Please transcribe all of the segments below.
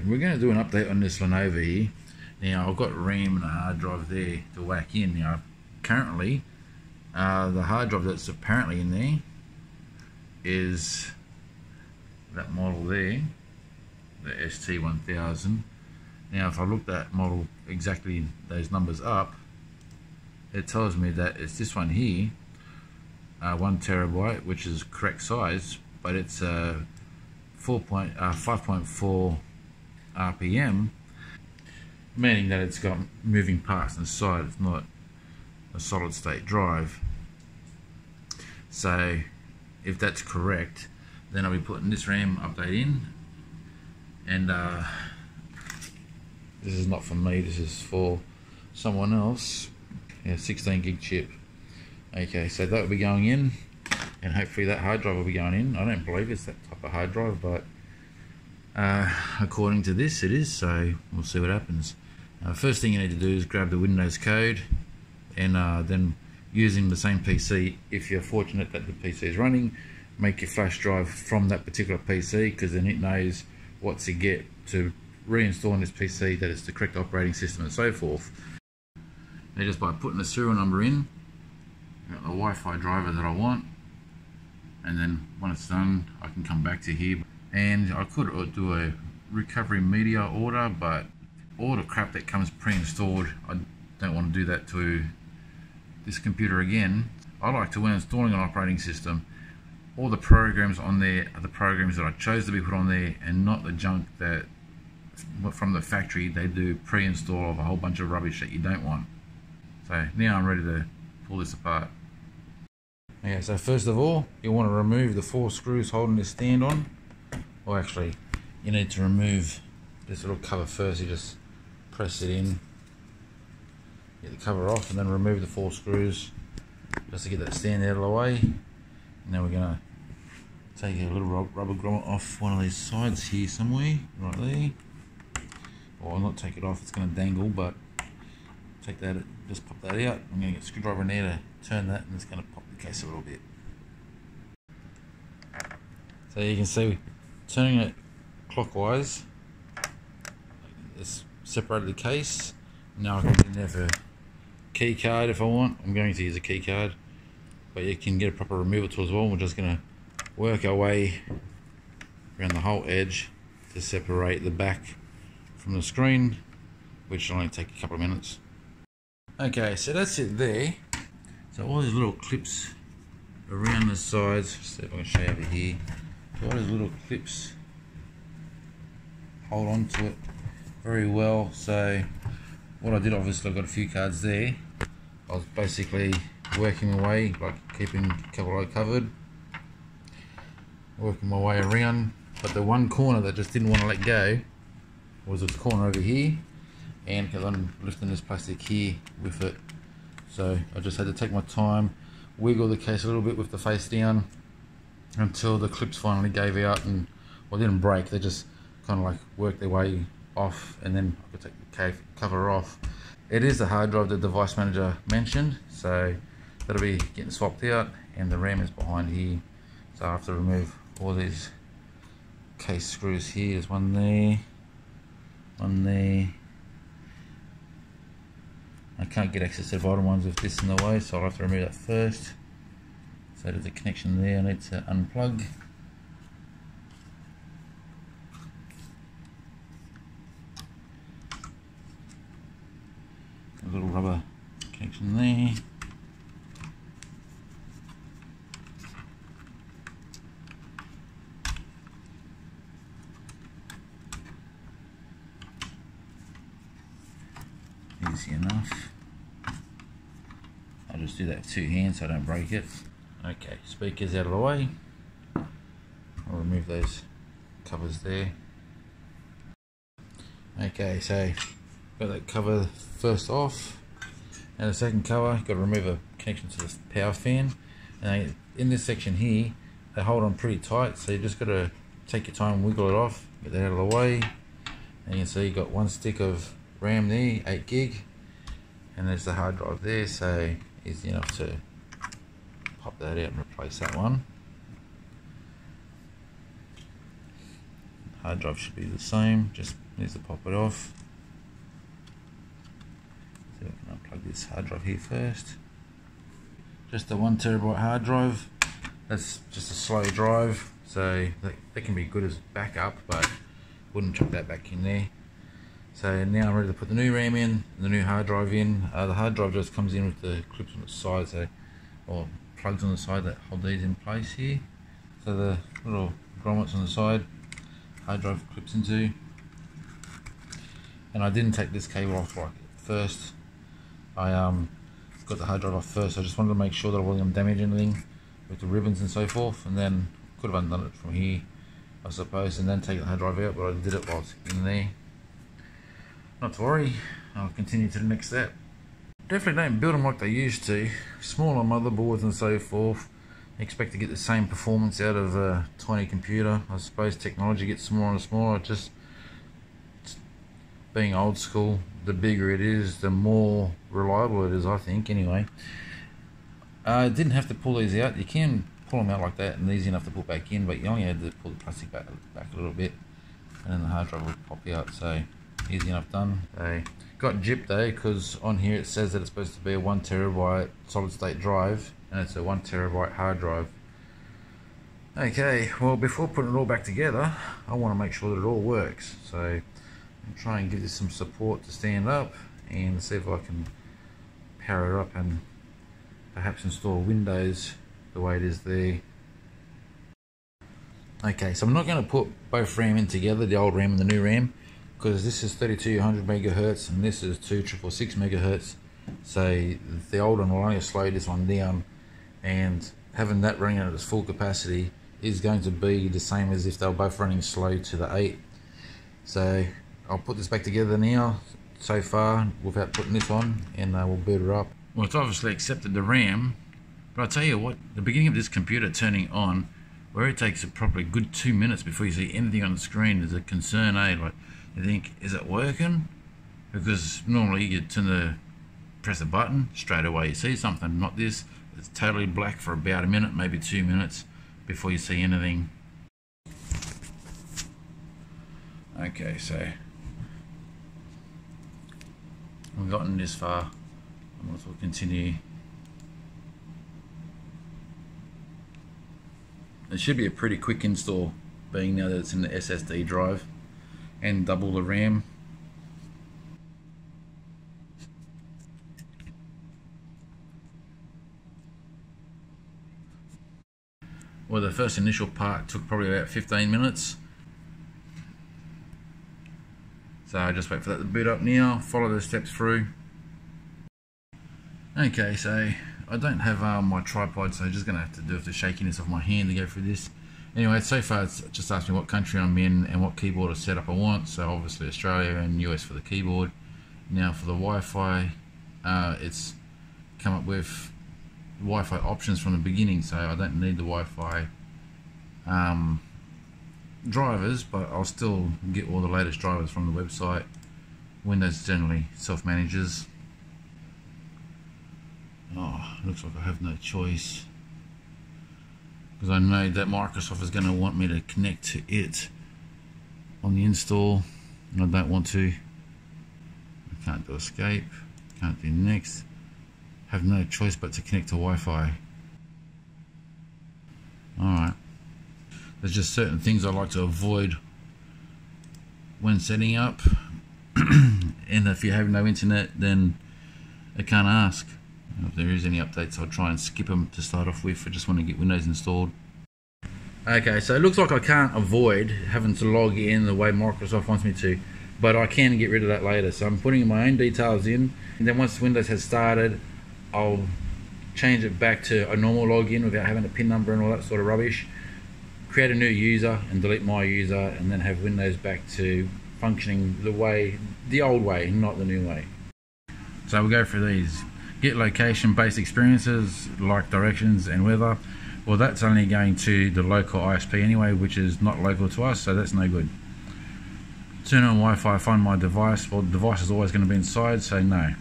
we're going to do an update on this Lenovo here. Now I've got RAM and a hard drive there to whack in. Now currently the hard drive that's apparently in there is that model there, the ST1000. Now if I look that model, exactly those numbers up, it tells me that it's this one here, 1 terabyte, which is correct size, but it's 5.4 RPM, meaning that it's got moving parts inside. It's not a solid state drive. So if that's correct, then I'll be putting this RAM update in, and this is not for me, this is for someone else. Yeah, 16 gig chip. Okay, so that will be going in, and hopefully that hard drive will be going in. I don't believe it's that type of hard drive, but according to this it is, so we'll see what happens. First thing you need to do is grab the Windows code, and then using the same PC, if you're fortunate that the PC is running, make your flash drive from that particular PC, because then it knows what to get to reinstall on this PC, that it's the correct operating system and so forth. And just by putting the serial number in, I've got the Wi-Fi driver that I want, and then when it's done I can come back to here, and I could do a recovery media order, but all the crap that comes pre-installed, I don't want to do that to this computer again. I like to, when installing an operating system, all the programs on there are the programs that I chose to be put on there, and not the junk that from the factory they do pre-install of a whole bunch of rubbish that you don't want. So now I'm ready to pull this apart. Okay, so first of all, you want to remove the 4 screws holding this stand on. Well, actually, you need to remove this little cover first. You just press it in, get the cover off, and then remove the 4 screws just to get that stand out of the way. And now we're going to take a little rubber grommet off one of these sides here somewhere, right there. Well, not take it off, it's going to dangle, but take that, just pop that out. I'm going to get a screwdriver in there to turn that, and it's going to pop the case a little bit. So you can see, turning it clockwise, it's separated the case. Now I can get in there for key card if I want. I'm going to use a key card, but you can get a proper removal tool as well. We're just going to work our way around the whole edge to separate the back from the screen, which will only take a couple of minutes. Okay, so that's it there. So all these little clips around the sides, see if I can show you over here. So all these little clips hold on to it very well. So what I did, obviously I got a few cards there. I was basically working away, like keeping a couple of covered, working my way around, but the one corner that just didn't want to let go was this corner over here, and because I'm lifting this plastic here with it, so I just had to take my time, wiggle the case a little bit with the face down until the clips finally gave out, and well, they didn't break, they just kind of like worked their way off, and then I could take the cover off. It is the hard drive the device manager mentioned, so that'll be getting swapped out, and the RAM is behind here, so I have to remove all these case screws here. There's one there, one there. I can't get access to the bottom ones with this in the way, so I'll have to remove that first. So there's a connection there I need to unplug. A little rubber connection there. Easy enough. I'll just do that with 2 hands so I don't break it. Okay, speakers out of the way. I'll remove those covers there. Okay, so got that cover first off, and the second cover, got to remove a connection to the power fan. And in this section here, they hold on pretty tight, so you just got to take your time and wiggle it off, get that out of the way. And you can see you got 1 stick of RAM there, 8 gig, and there's the hard drive there, so easy enough to pop that out and replace that one. Hard drive should be the same, just Needs to pop it off. So I can unplug this hard drive here first. Just a 1TB hard drive. That's just a slow drive, so that can be good as backup, but wouldn't chuck that back in there. So now I'm ready to put the new RAM in, the new hard drive in. The hard drive just comes in with the clips on the side, or plugs on the side that hold these in place here. So the little grommets on the side, hard drive clips into. And I didn't take this cable off like first. I got the hard drive off first. I just wanted to make sure that I wasn't going to damage anything with the ribbons and so forth, and then could have undone it from here, I suppose, and then take the hard drive out, but I did it while it's in there. Not to worry, I'll continue to the next step. Definitely don't build them like they used to. Smaller motherboards and so forth. Expect to get the same performance out of a tiny computer. I suppose technology gets smaller and smaller. Just being old school, the bigger it is, the more reliable it is, I think, anyway. I didn't have to pull these out. You can pull them out like that and easy enough to put back in, but you only had to pull the plastic back a little bit, and then the hard drive would pop out, so easy enough done. They got gypped though, because on here it says that it's supposed to be a 1TB solid state drive, and it's a 1TB hard drive. Okay, well, before putting it all back together, I want to make sure that it all works, so I'm trying to give this some support to stand up and see if I can power it up and perhaps install Windows the way it is there. Okay, so I'm not going to put both RAM in together, the old RAM and the new RAM, because this is 3200 megahertz and this is 2666 megahertz. So the old one will only slow this one down, and having that running at its full capacity is going to be the same as if they were both running slow to the 8. So I'll put this back together now, so far, without putting this on, and we'll boot her up. Well, it's obviously accepted the RAM, but I'll tell you what, the beginning of this computer turning on, where it takes probably a good 2 minutes before you see anything on the screen, is a concern, eh? Like, you think, is it working? Because normally you press a button, straight away you see something. Not this. It's totally black for about a minute, maybe 2 minutes before you see anything. Okay, so we've gotten this far. I might as well continue. It should be a pretty quick install, being now that it's in the SSD drive and double the RAM. Well, the first initial part took probably about 15 minutes. So I just wait for that to boot up now, follow the steps through. Okay, so I don't have my tripod, so I'm just going to have to do with the shakiness of my hand to go through this. Anyway, so far it's just asked me what country I'm in and what keyboard or setup I want. So obviously Australia and US for the keyboard. Now for the Wi-Fi, it's come up with Wi-Fi options from the beginning, so I don't need the Wi-Fi drivers, but I'll still get all the latest drivers from the website. Windows generally self-manages. Oh, looks like I have no choice, because I know that Microsoft is going to want me to connect to it on the install, and I don't want to. I can't do escape, can't do next. Have no choice but to connect to Wi-Fi. Alright. There's just certain things I like to avoid when setting up. And if you have no internet, then I can't ask. If there is any updates, I'll try and skip them to start off with. I just want to get Windows installed. Okay, so it looks like I can't avoid having to log in the way Microsoft wants me to, but I can get rid of that later. So I'm putting my own details in, and then once Windows has started, I'll change it back to a normal login without having a PIN number and all that sort of rubbish. Create a new user and delete my user, and then have Windows back to functioning the old way, not the new way. So we'll go through these. Get location based experiences like directions and weather. Well, that's only going to the local ISP anyway, which is not local to us, so that's no good. Turn on Wi-Fi, find my device. Well, the device is always going to be inside, so no.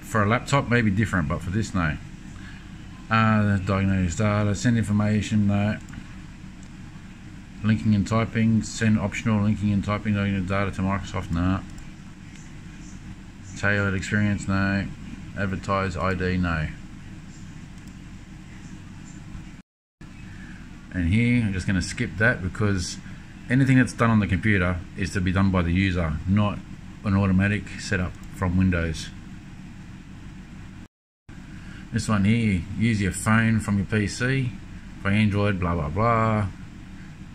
For a laptop, maybe different, but for this, no. Diagnose data, send information, no. Linking and typing, send optional linking and typing data to Microsoft, no. Tailored experience, no. Advertise ID, no. And here I'm just going to skip that, because anything that's done on the computer is to be done by the user, not an automatic setup from Windows. This one here, use your phone from your PC. For Android, blah blah blah.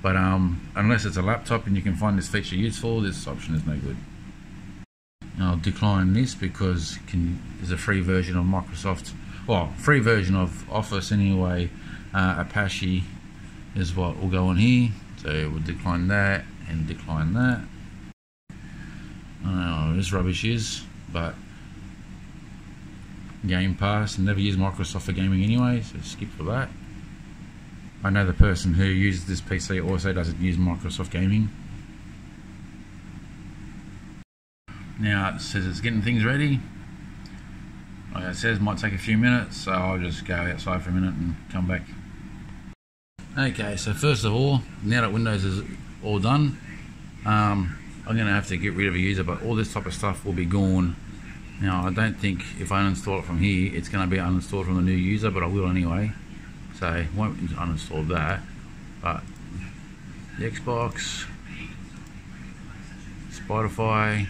But unless it's a laptop and you can find this feature useful, this option is no good. I'll decline this because there's a free version of Microsoft, well, free version of Office anyway. Apache is what will go on here, so we'll decline that and decline that. I don't know what this rubbish is, but Game Pass, and never use Microsoft for gaming anyway, so skip for that. I know the person who uses this PC also doesn't use Microsoft Gaming. Now it says it's getting things ready. Like it says, might take a few minutes, so I'll just go outside for a minute and come back. Okay, so first of all, now that Windows is all done, I'm going to have to get rid of a user, but all this type of stuff will be gone. Now I don't think if I uninstall it from here, it's going to be uninstalled from the new user, but I will anyway. So I won't uninstall that, but the Xbox, Spotify,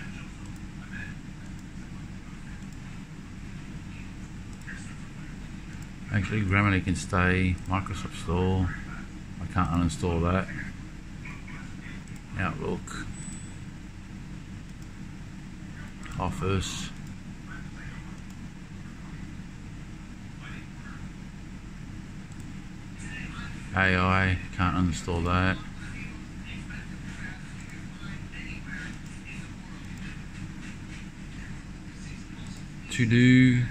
actually Grammarly can stay, Microsoft Store, I can't uninstall that, Outlook, Office, AI, can't uninstall that. To do,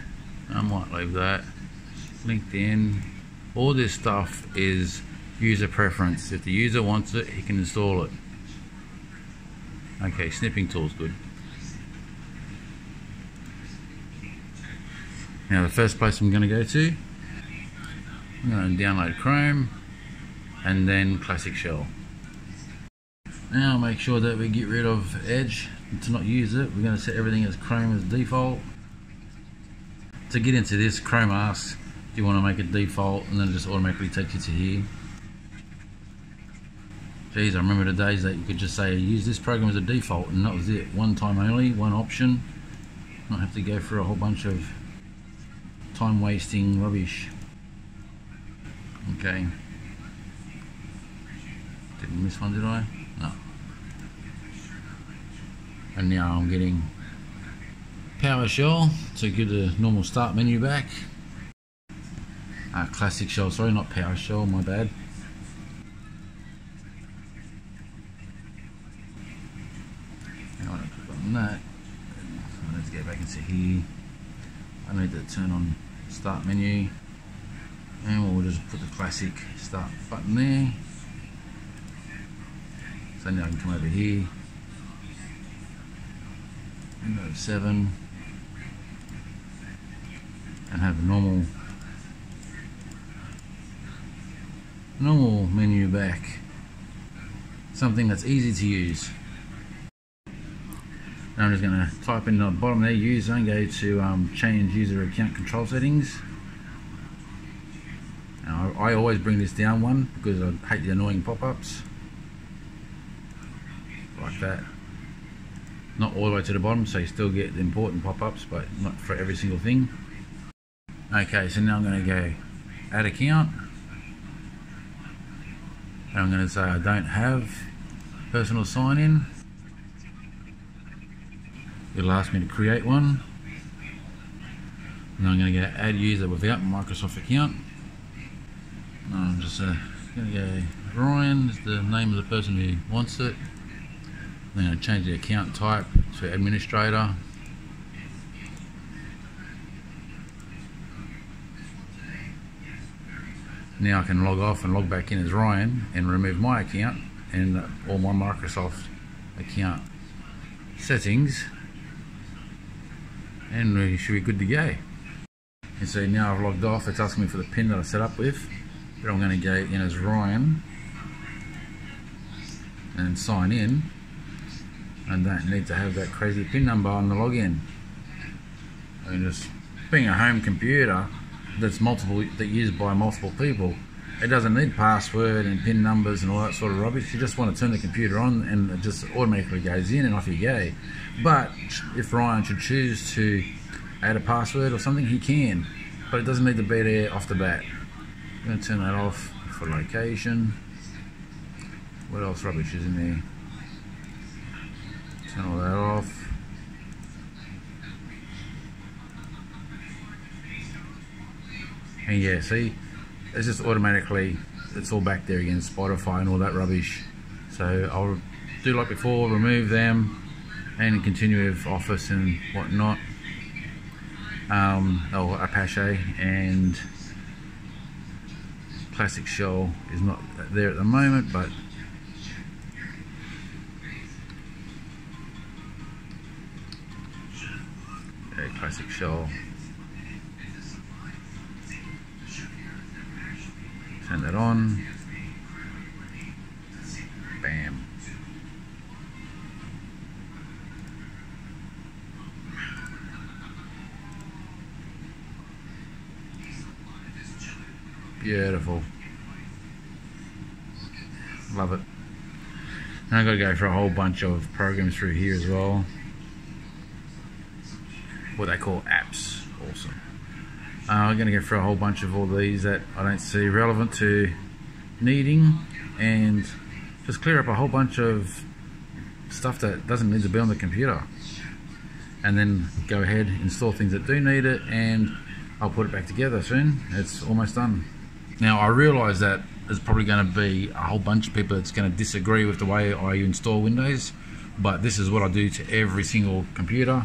I might leave that. LinkedIn, all this stuff is user preference. If the user wants it, he can install it. Okay, snipping tool's good. Now the first place I'm going to go to, I'm going to download Chrome and then Classic Shell. Now make sure that we get rid of Edge to not use it. We're going to set everything as Chrome as default. To get into this, Chrome asks, do you want to make it default, and then it just automatically takes you to here. Geez, I remember the days that you could just say use this program as a default and that was it. One time only, one option. Not have to go through a whole bunch of time wasting rubbish. Okay. Didn't miss one, did I? No. And now I'm getting PowerShell to get the normal start menu back. Classic Shell, sorry, not PowerShell, my bad. Now I don't click on that. So let's get back into here. I need to turn on start menu, and we'll just put the classic start button there. So now I can come over here, Windows 7, and have the normal menu back. Something that's easy to use. Now I'm just going to type in the bottom there, user, and go to change user account control settings. Now, I always bring this down one because I hate the annoying pop-ups. Like that. Not all the way to the bottom, so you still get the important pop-ups, but not for every single thing. Okay, so now I'm going to go add account. And I'm going to say I don't have personal sign-in. It'll ask me to create one. And I'm going to go add user without Microsoft account. And I'm just going to go Ryan is the name of the person who wants it. I'm going to change the account type to administrator. Now I can log off and log back in as Ryan and remove my account and all my Microsoft account settings, and we should be good to go. And so now I've logged off, it's asking me for the PIN that I set up with, but I'm going to go in as Ryan and sign in, and don't need to have that crazy PIN number on the login. I mean, just being a home computer that's used by multiple people, it doesn't need password and PIN numbers and all that sort of rubbish. You just want to turn the computer on and it just automatically goes in and off you go. But if Ryan should choose to add a password or something, he can, but it doesn't need to be there off the bat. I'm going to turn that off for location. What else rubbish is in there? Turn all that off. And yeah, see, it's just automatically, it's all back there again, Spotify and all that rubbish. So I'll do like before, remove them and continue with Office and whatnot. Apache and Classic Shell is not there at the moment, but Classic Shell. Turn that on. Bam. Beautiful. Love it. Now I've got to go for a whole bunch of programs through here as well. What they call apps. Awesome. I'm going to go for a whole bunch of all these that I don't see relevant to needing, and just clear up a whole bunch of stuff that doesn't need to be on the computer, and then go ahead, install things that do need it, and I'll put it back together soon. It's almost done. Now I realise that there's probably going to be a whole bunch of people that's going to disagree with the way I install Windows, but this is what I do to every single computer,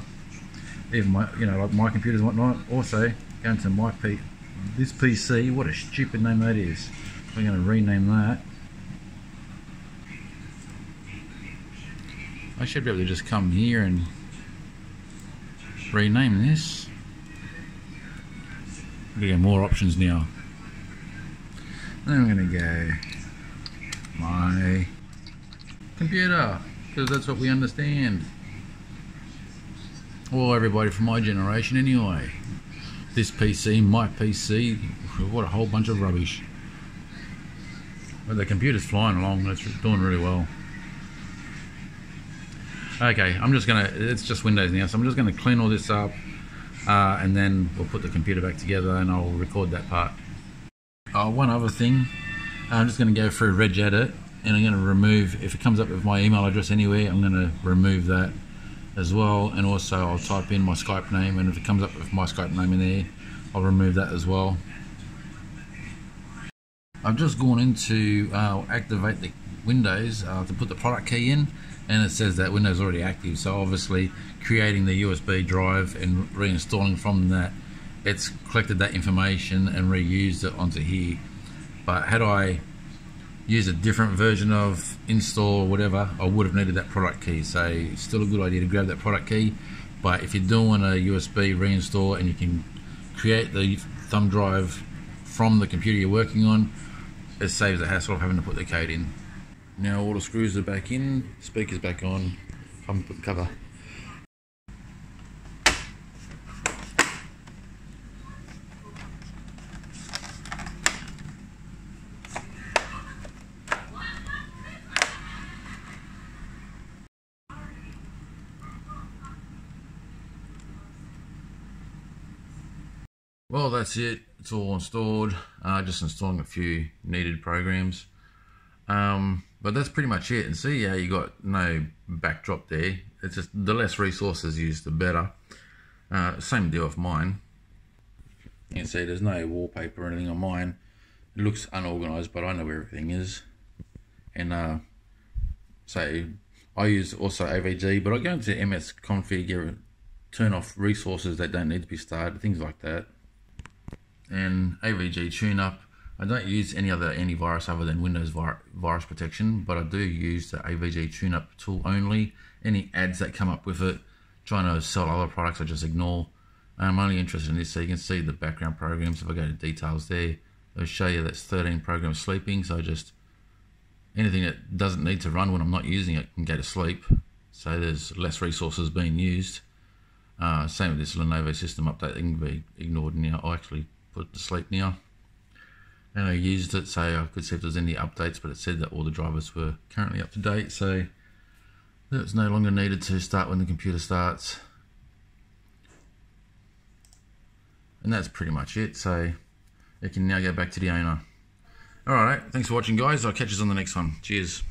even my, like my computers and whatnot. Also going to this PC, what a stupid name that is. I'm going to rename that. I should be able to just come here and rename this. We get more options now. Then I'm going to go my computer, because that's what we understand. Or everybody from my generation anyway. This PC, my PC, what a whole bunch of rubbish. But the computer's flying along, it's doing really well. Okay, it's just Windows now, so I'm just gonna clean all this up, and then we'll put the computer back together and I'll record that part. One other thing, I'm just gonna go through regedit, and I'm gonna remove, if it comes up with my email address anywhere, I'm gonna remove that as well, and also I'll type in my Skype name, and if it comes up with my Skype name in there, I'll remove that as well. I've just gone into activate the Windows to put the product key in, and it says that Windows is already active, so obviously creating the USB drive and reinstalling from that, it's collected that information and reused it onto here. But had I used a different version of install or whatever, I would have needed that product key. So it's still a good idea to grab that product key, but if you're doing a USB reinstall and you can create the thumb drive from the computer you're working on, it saves the hassle of having to put the code in. Now all the screws are back in, speaker's back on, I haven't put the cover. Well, that's it. It's all installed. Just installing a few needed programs. But that's pretty much it. And see how you got no backdrop there. It's just the less resources used, the better. Same deal with mine. You can see there's no wallpaper or anything on mine. It looks unorganized, but I know where everything is. And so I use also AVG, but I go into MS config, turn off resources that don't need to be started, things like that. And AVG tune up. I don't use any other antivirus other than Windows virus protection, but I do use the AVG tune up tool only. Any ads that come up with it, trying to sell other products, I just ignore. I'm only interested in this, so you can see the background programs. If I go to details there, it'll show you that's 13 programs sleeping, so just anything that doesn't need to run when I'm not using it can go to sleep, so there's less resources being used. Same with this Lenovo system update, they can be ignored now. I actually put it to sleep now, and I used it so I could see if there's any updates, but it said that all the drivers were currently up to date, so it's no longer needed to start when the computer starts. And that's pretty much it, so it can now go back to the owner. Alright, thanks for watching guys, I'll catch you on the next one. Cheers.